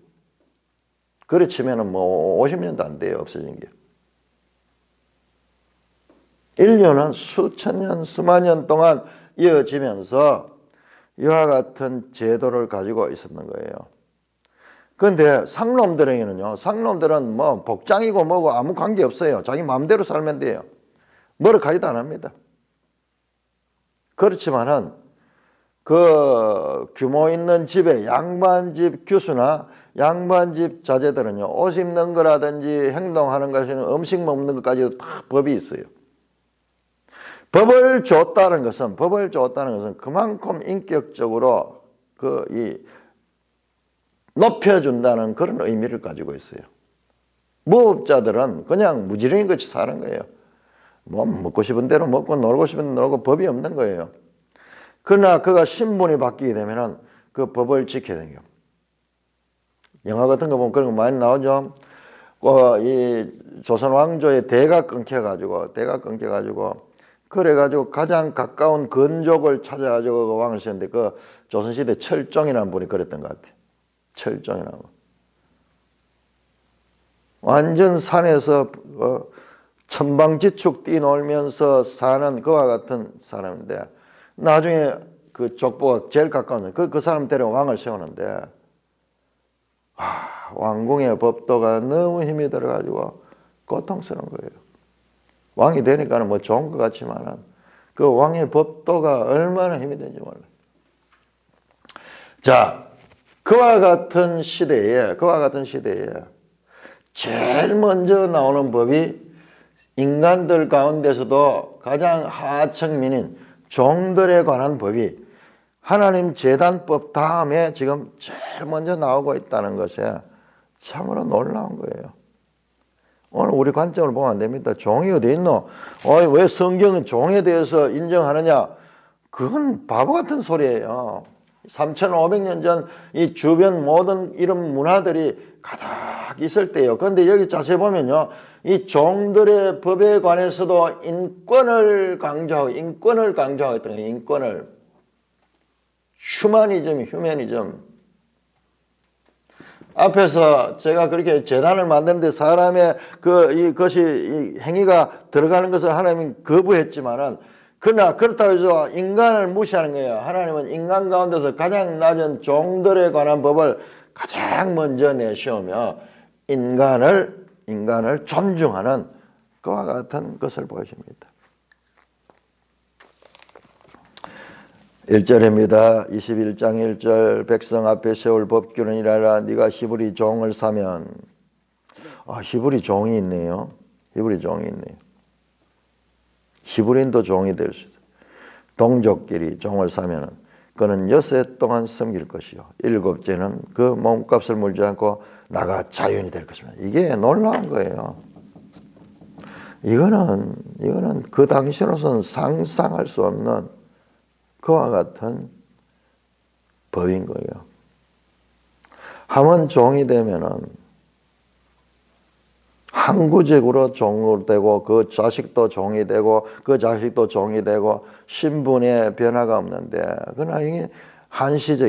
그래 치면은 뭐 50년도 안 돼요. 없어진 게. 인류는 수천 년, 수만 년 동안 이어지면서 이와 같은 제도를 가지고 있었는 거예요. 그런데 상놈들에게는요, 상놈들은 뭐 복장이고 뭐고 아무 관계 없어요. 자기 마음대로 살면 돼요. 뭐를 가지도 안 합니다. 그렇지만은 그 규모 있는 집에 양반집 교수나 양반집 자제들은요, 옷 입는 거라든지 행동하는 것이나 음식 먹는 것까지도 다 법이 있어요. 법을 줬다는 것은 그만큼 인격적으로 높여준다는 그런 의미를 가지고 있어요. 무업자들은 그냥 무지랭이 같이 사는 거예요. 뭐 먹고 싶은 대로 먹고 놀고 싶은 대로 놀고 법이 없는 거예요. 그러나 그가 신분이 바뀌게 되면은 그 법을 지켜야 돼요. 영화 같은 거 보면 그런 거 많이 나오죠. 이 조선 왕조의 대가 끊겨가지고 그래가지고 가장 가까운 건족을 찾아가지고 그 왕을 세웠는데 그 조선시대 철종이라는 분이 그랬던 것 같아요. 철종이라고. 완전 산에서 천방지축 뛰놀면서 사는 그와 같은 사람인데 나중에 그 족보가 제일 가까운 그 사람 데려 왕을 세우는데 왕궁의 법도가 너무 힘이 들어가지고 고통스러운 거예요. 왕이 되니까는 뭐 좋은 것 같지만은 그 왕의 법도가 얼마나 힘이 되는지 몰라요. 자, 그와 같은 시대에 제일 먼저 나오는 법이 인간들 가운데서도 가장 하층민인 종들에 관한 법이 하나님 제단법 다음에 지금 제일 먼저 나오고 있다는 것에 참으로 놀라운 거예요. 오늘 우리 관점을 보면 안 됩니다. 종이 어디 있노? 왜 성경은 종에 대해서 인정하느냐? 그건 바보 같은 소리예요. 3,500년 전 이 주변 모든 이런 문화들이 가득 있을 때요. 그런데 여기 자세히 보면요. 이 종들의 법에 관해서도 인권을 강조하고 있던 거예요. 인권을. 휴머니즘. 앞에서 제가 그렇게 재단을 만드는데 사람의 이것이 행위가 들어가는 것을 하나님이 거부했지만은 그러나 그렇다고 해서 인간을 무시하는 거예요. 하나님은 인간 가운데서 가장 낮은 종들에 관한 법을 가장 먼저 내세우며 인간을 존중하는 그와 같은 것을 보여줍니다. 1절입니다. 21장 1절 백성 앞에 세울 법규는 이라라 네가 히브리 종을 사면 히브리 종이 있네요. 히브리인도 종이 될 수 있어요. 동족끼리 종을 사면은 그는 6해 동안 섬길 것이요 7째는 그 몸값을 물지 않고 나가 자유인이 될 것입니다. 이게 놀라운 거예요. 이거는 그 당시로서는 상상할 수 없는 그와 같은 법인 거예요. 한번 종이 되면은 항구적으로 종으로 되고 그 자식도 종이 되고 그 자식도 종이 되고 신분의 변화가 없는데 그러나 이게 한시적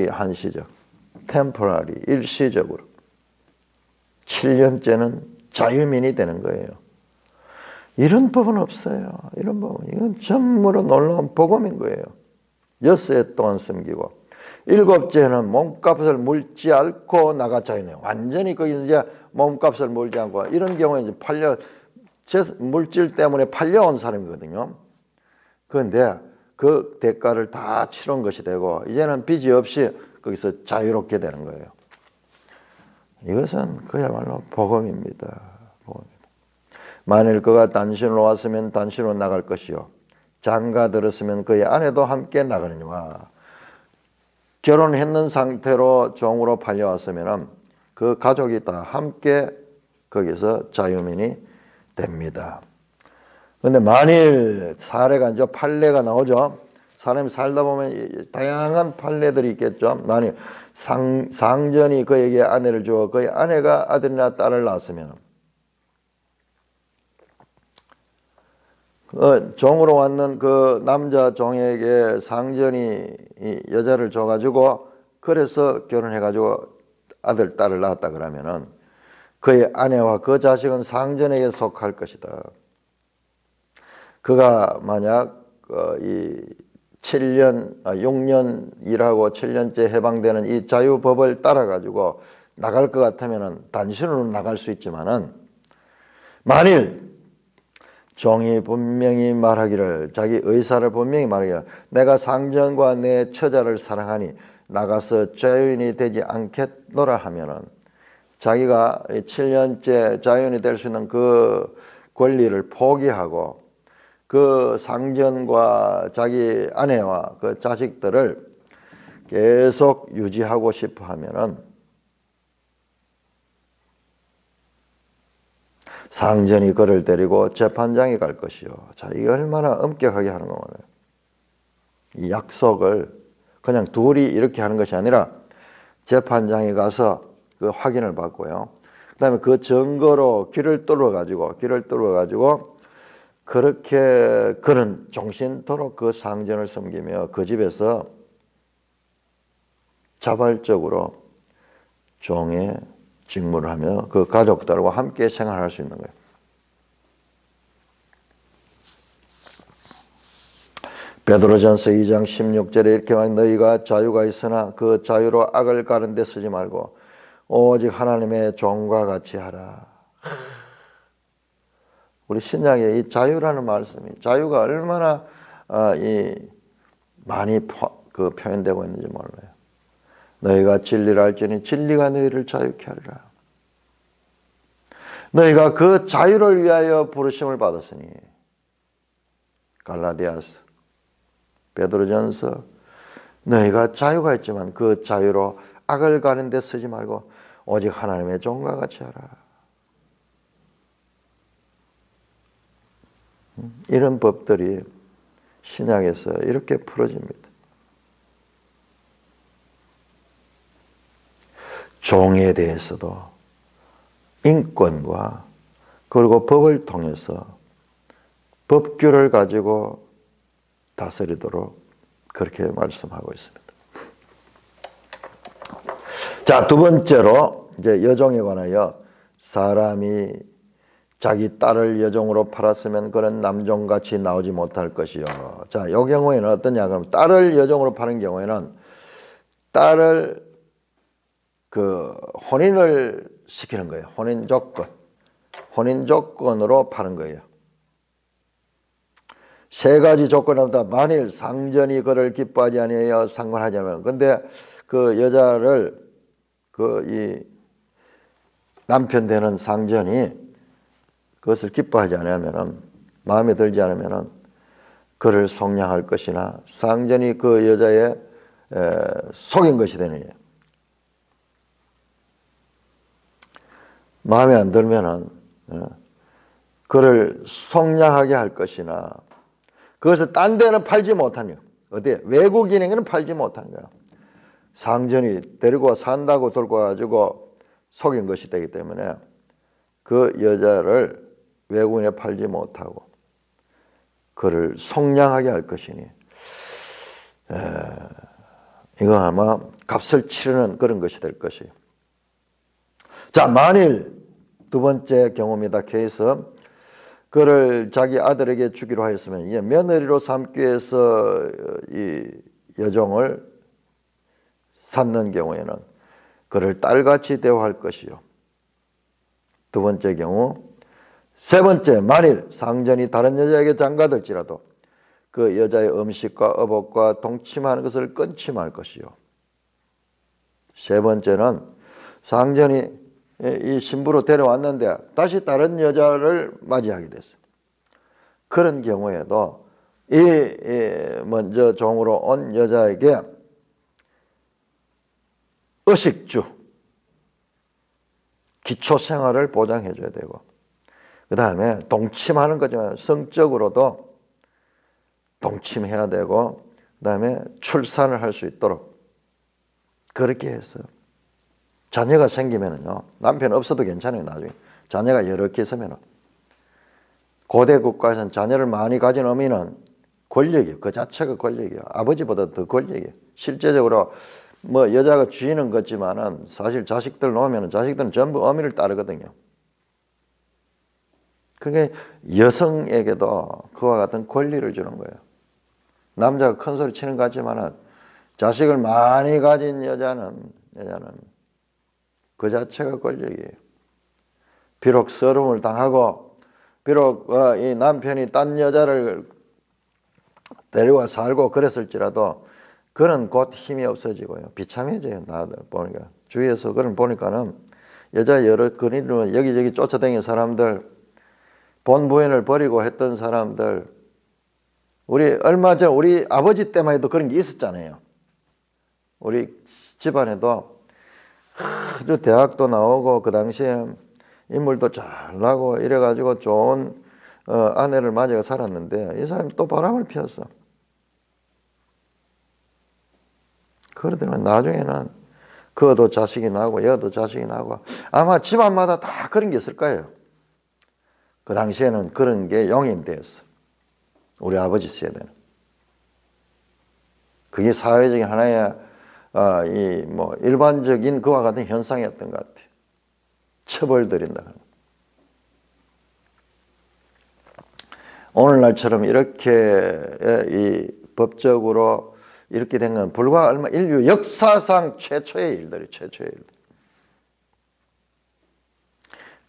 temporary 일시적으로 7년째는 자유민이 되는 거예요. 이런 법은 없어요. 이건 전무로 놀라운 복음인 거예요. 6해 동안 섬기고 7째는 몸값을 물지 않고 나가 자유네요. 완전히 거기서 이제 몸값을 물지 않고 이런 경우에 이제 물질 때문에 팔려온 사람이거든요. 그런데 그 대가를 다 치른 것이 되고 이제는 빚이 없이 거기서 자유롭게 되는 거예요. 이것은 그야말로 복음입니다. 만일 그가 단신으로 왔으면 단신으로 나갈 것이요 장가 들었으면 그의 아내도 함께 나가느니와 결혼했는 상태로 종으로 팔려왔으면 그 가족이 다 함께 거기서 자유민이 됩니다. 그런데 만일 사례가 이제 판례가 나오죠. 사람이 살다 보면 다양한 판례들이 있겠죠. 만일 상전이 그에게 아내를 주어 그의 아내가 아들이나 딸을 낳았으면 종으로 왔는 그 남자 종에게 상전이 여자를 줘가지고 그래서 결혼해가지고 아들, 딸을 낳았다 그러면은 그의 아내와 그 자식은 상전에게 속할 것이다. 그가 만약 이 6년 일하고 7년째 해방되는 이 자유법을 따라가지고 나갈 것 같으면은 단신으로 나갈 수 있지만은 만일 종이 분명히 말하기를 자기 의사를 분명히 말하기를 내가 상전과 내 처자를 사랑하니 나가서 자유인이 되지 않겠노라 하면은 자기가 7년째 자유인이 될 수 있는 그 권리를 포기하고 그 상전과 자기 아내와 그 자식들을 계속 유지하고 싶어 하면은 상전이 그를 데리고 재판장에 갈 것이요. 자, 이게 얼마나 엄격하게 하는 거예요. 이 약속을 그냥 둘이 이렇게 하는 것이 아니라 재판장에 가서 그 확인을 받고요. 그다음에 그 증거로 길을 뚫어 가지고 그렇게 그는 종신토록 그 상전을 섬기며 그 집에서 자발적으로 종의 직무를 하며 그 가족들과 함께 생활할 수 있는 거예요. 베드로전서 2장 16절에 이렇게 말해 너희가 자유가 있으나 그 자유로 악을 가른 데 쓰지 말고 오직 하나님의 종과 같이 하라. 우리 신약에 이 자유라는 말씀이 자유가 얼마나 많이 표현되고 있는지 몰라요. 너희가 진리를 알지니 진리가 너희를 자유케 하리라. 너희가 그 자유를 위하여 부르심을 받았으니 갈라디아서 베드로전서 너희가 자유가 있지만 그 자유로 악을 가는 데 쓰지 말고 오직 하나님의 종과 같이 하라. 이런 법들이 신약에서 이렇게 풀어집니다. 종에 대해서도 인권과 그리고 법을 통해서 법규를 가지고 다스리도록 그렇게 말씀하고 있습니다. 자, 두 번째로 이제 여종에 관하여 사람이 자기 딸을 여종으로 팔았으면 그는 남종같이 나오지 못할 것이요. 자, 이 경우에는 어떠냐? 그럼 딸을 여종으로 파는 경우에는 딸을 혼인을 시키는 거예요. 혼인 조건으로 파는 거예요. 세 가지 조건입니다. 만일 상전이 그를 기뻐하지 아니하여 상관하지 않으면, 근데 그 여자를 이 남편 되는 상전이 그것을 기뻐하지 않으면, 마음에 들지 않으면 그를 속량할 것이나 상전이 그 여자의 속인 것이 되느냐. 마음에 안 들면은 그를 속량하게 할 것이나 그것을 딴 데는 팔지 못하는 거야. 어디에? 외국인에게는 팔지 못하는 거야. 상전이 데리고 산다고 들고 가지고 속인 것이 되기 때문에 그 여자를 외국인에 팔지 못하고 그를 속량하게 할 것이니 이거 아마 값을 치르는 그런 것이 될 것이에요. 자, 만일 두 번째 경우입니다. 케이스. 그를 자기 아들에게 주기로 하였으면 이제 며느리로 삼기 위해서 이 여종을 샀는 경우에는 그를 딸같이 대우할 것이요. 두 번째 경우. 세 번째, 만일 상전이 다른 여자에게 장가들지라도 그 여자의 음식과 의복과 동침하는 것을 끊지 말 것이요. 세 번째는 상전이 이 신부로 데려왔는데 다시 다른 여자를 맞이하게 됐어요. 그런 경우에도 이 먼저 종으로 온 여자에게 의식주, 기초생활을 보장해 줘야 되고 그 다음에 동침하는 거지만 성적으로도 동침해야 되고 그 다음에 출산을 할 수 있도록 그렇게 했어요. 자녀가 생기면은요, 남편 없어도 괜찮아요, 나중에. 자녀가 여러 개 있으면은. 고대 국가에서는 자녀를 많이 가진 어미는 권력이에요. 그 자체가 권력이에요. 아버지보다 더 권력이에요. 실제적으로 뭐 여자가 쥐는 거지만은 사실 자식들 놓으면은 자식들은 전부 어미를 따르거든요. 그게 여성에게도 그와 같은 권리를 주는 거예요. 남자가 큰 소리 치는 것 같지만은 자식을 많이 가진 여자는 그 자체가 권력이에요. 비록 서름을 당하고 비록 이 남편이 딴 여자를 데려와 살고 그랬을지라도 그는 곧 힘이 없어지고요. 비참해져요. 나들 보니까. 주위에서 그런 보니까는 여자 여러 근이들은 여기저기 쫓아다니는 사람들, 본 부인을 버리고 했던 사람들, 우리 얼마 전 우리 아버지 때만 해도 그런 게 있었잖아요. 우리 집안에도 아주 대학도 나오고 그 당시에 인물도 잘나고 이래가지고 좋은 아내를 맞이가 살았는데 이 사람이 또 바람을 피웠어. 그러더니 나중에는 그도 자식이 나고 여도 자식이 나고 아마 집안마다 다 그런 게 있을 거예요. 그 당시에는 그런 게 용인되었어. 우리 아버지 세대는. 그게 사회적인 하나의 이 뭐 일반적인 그와 같은 현상이었던 것 같아요. 처벌드린다. 오늘날처럼 이렇게 이 법적으로 이렇게 된 건 불과 얼마 인류 역사상 최초의 일들이 최초의 일들.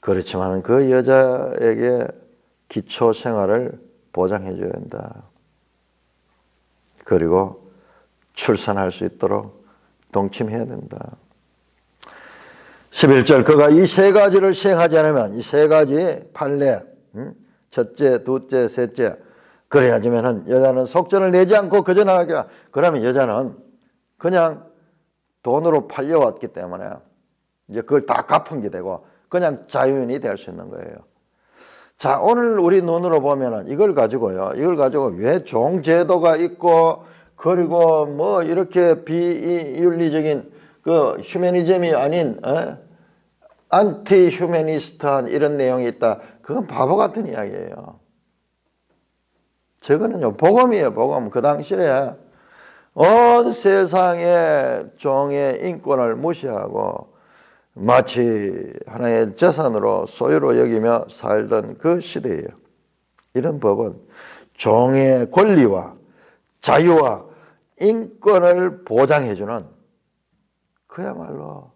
그렇지만 그 여자에게 기초 생활을 보장해 줘야 된다. 그리고 출산할 수 있도록 동침해야 된다. 11절 그가 이 세 가지를 시행하지 않으면 이 세 가지 판례 첫째, 둘째, 셋째 그래야지면은 여자는 속전을 내지 않고 그저 나가게 그러면 여자는 그냥 돈으로 팔려왔기 때문에 이제 그걸 다 갚은 게 되고 그냥 자유인이 될 수 있는 거예요. 자, 오늘 우리 눈으로 보면은 이걸 가지고 왜 종제도가 있고 그리고 뭐 이렇게 비윤리적인 그 휴머니즘이 아닌 안티 휴머니스트한 이런 내용이 있다. 그건 바보 같은 이야기예요. 저거는요 복음이에요. 복음. 그 당시에 온 세상의 종의 인권을 무시하고 마치 하나의 재산으로 소유로 여기며 살던 그 시대예요. 이런 법은 종의 권리와 자유와 인권을 보장해주는 그야말로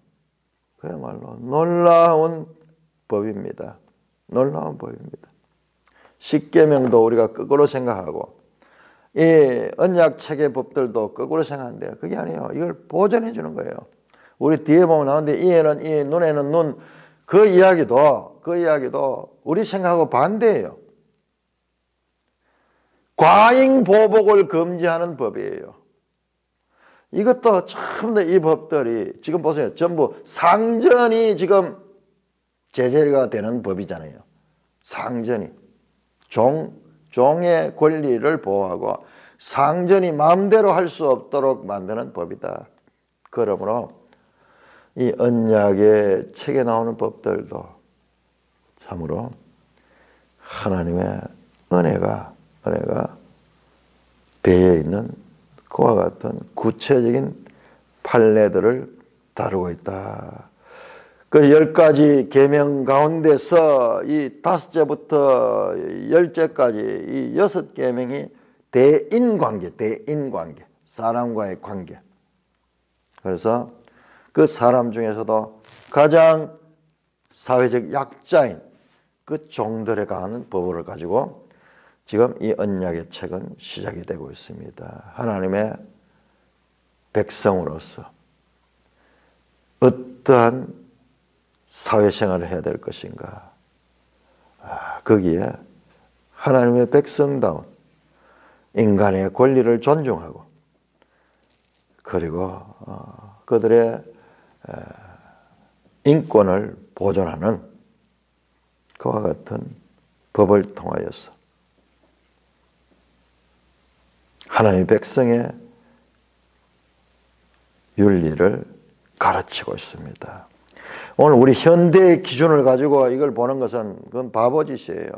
놀라운 법입니다. 놀라운 법입니다. 십계명도 우리가 거꾸로 생각하고 이 언약책의 법들도 거꾸로 생각하는데 그게 아니에요. 이걸 보존해 주는 거예요. 우리 뒤에 보면 나오는데 이에는 이, 눈에는 눈, 그 이야기도 우리 생각하고 반대예요. 과잉 보복을 금지하는 법이에요. 이것도 참 이 법들이 지금 보세요. 전부 상전이 지금 제재가 되는 법이잖아요. 상전이. 종의 권리를 보호하고 상전이 마음대로 할 수 없도록 만드는 법이다. 그러므로 이 언약의 책에 나오는 법들도 참으로 하나님의 은혜가 배에 있는 그와 같은 구체적인 판례들을 다루고 있다. 그 10가지 계명 가운데서 이 5제부터 10제까지 이 6계명이 대인관계, 사람과의 관계. 그래서 그 사람 중에서도 가장 사회적 약자인 그 종들에 관한 법을 가지고 지금 이 언약의 책은 시작이 되고 있습니다. 하나님의 백성으로서 어떠한 사회생활을 해야 될 것인가. 거기에 하나님의 백성다운 인간의 권리를 존중하고 그리고 그들의 인권을 보존하는 그와 같은 법을 통하여서 하나님의 백성의 윤리를 가르치고 있습니다. 오늘 우리 현대의 기준을 가지고 이걸 보는 것은 그건 바보짓이에요.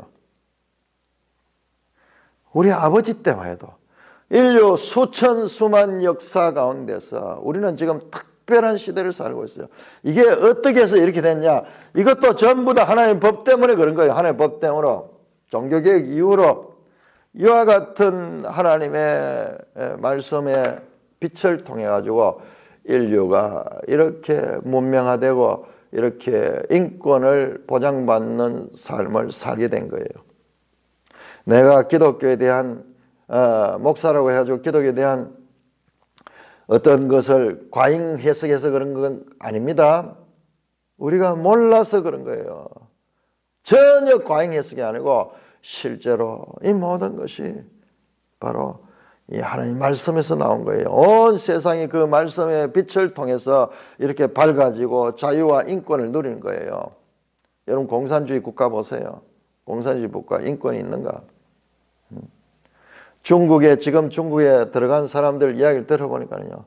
우리 아버지 때만 해도 인류 수천 수만 역사 가운데서 우리는 지금 특별한 시대를 살고 있어요. 이게 어떻게 해서 이렇게 됐냐? 이것도 전부 다 하나님의 법 때문에 그런 거예요. 하나님의 법 때문에. 종교개혁 이후로 이와 같은 하나님의 말씀의 빛을 통해 가지고 인류가 이렇게 문명화되고 이렇게 인권을 보장받는 삶을 살게 된 거예요. 내가 기독교에 대한 목사라고 해가지고 기독교에 대한 어떤 것을 과잉 해석해서 그런 건 아닙니다. 우리가 몰라서 그런 거예요. 전혀 과잉 해석이 아니고 실제로 이 모든 것이 바로 이 하나님 말씀에서 나온 거예요. 온 세상이 그 말씀의 빛을 통해서 이렇게 밝아지고 자유와 인권을 누리는 거예요. 여러분 공산주의 국가 보세요. 공산주의 국가 인권이 있는가? 지금 중국에 들어간 사람들 이야기를 들어보니까요.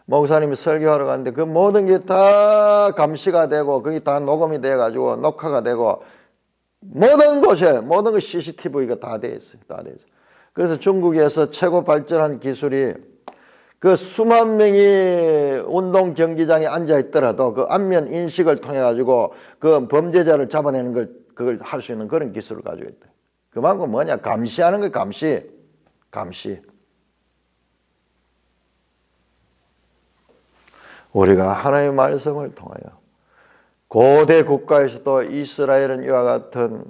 목사님이 설교하러 갔는데 그 모든 게 다 감시가 되고 그게 다 녹음이 돼가지고 녹화가 되고 모든 곳에 모든 거 CCTV가 다 돼 있어요. 다 돼 있어요. 그래서 중국에서 최고 발전한 기술이 그 수만 명이 운동 경기장에 앉아 있더라도 그 안면 인식을 통해 가지고 그 범죄자를 잡아내는 걸 그걸 할 수 있는 그런 기술을 가지고 있다. 그만큼 뭐냐? 감시하는 거 감시. 감시. 우리가 하나님의 말씀을 통하여 고대 국가에서도 이스라엘은 이와 같은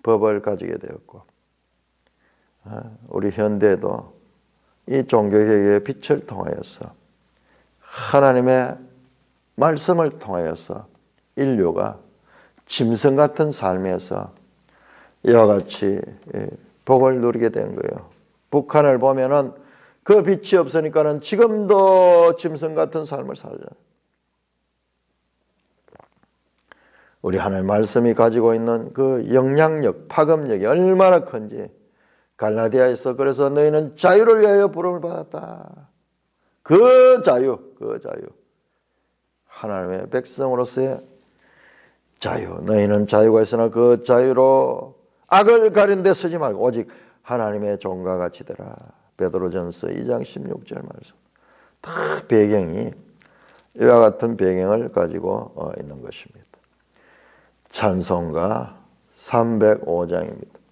법을 가지게 되었고 우리 현대도 이 종교개혁의 빛을 통하여서 하나님의 말씀을 통하여서 인류가 짐승 같은 삶에서 이와 같이 복을 누리게 된 거예요. 북한을 보면은 그 빛이 없으니까는 지금도 짐승 같은 삶을 살잖아요. 우리 하나님의 말씀이 가지고 있는 그 영향력, 파급력이 얼마나 큰지 갈라디아에서 그래서 너희는 자유를 위하여 부름을 받았다. 그 자유. 하나님의 백성으로서의 자유. 너희는 자유가 있으나 그 자유로 악을 가린 데 쓰지 말고 오직 하나님의 종과 같이 되라. 베드로전서 2장 16절 말씀. 다 배경이 이와 같은 배경을 가지고 있는 것입니다. 찬송가 305장입니다.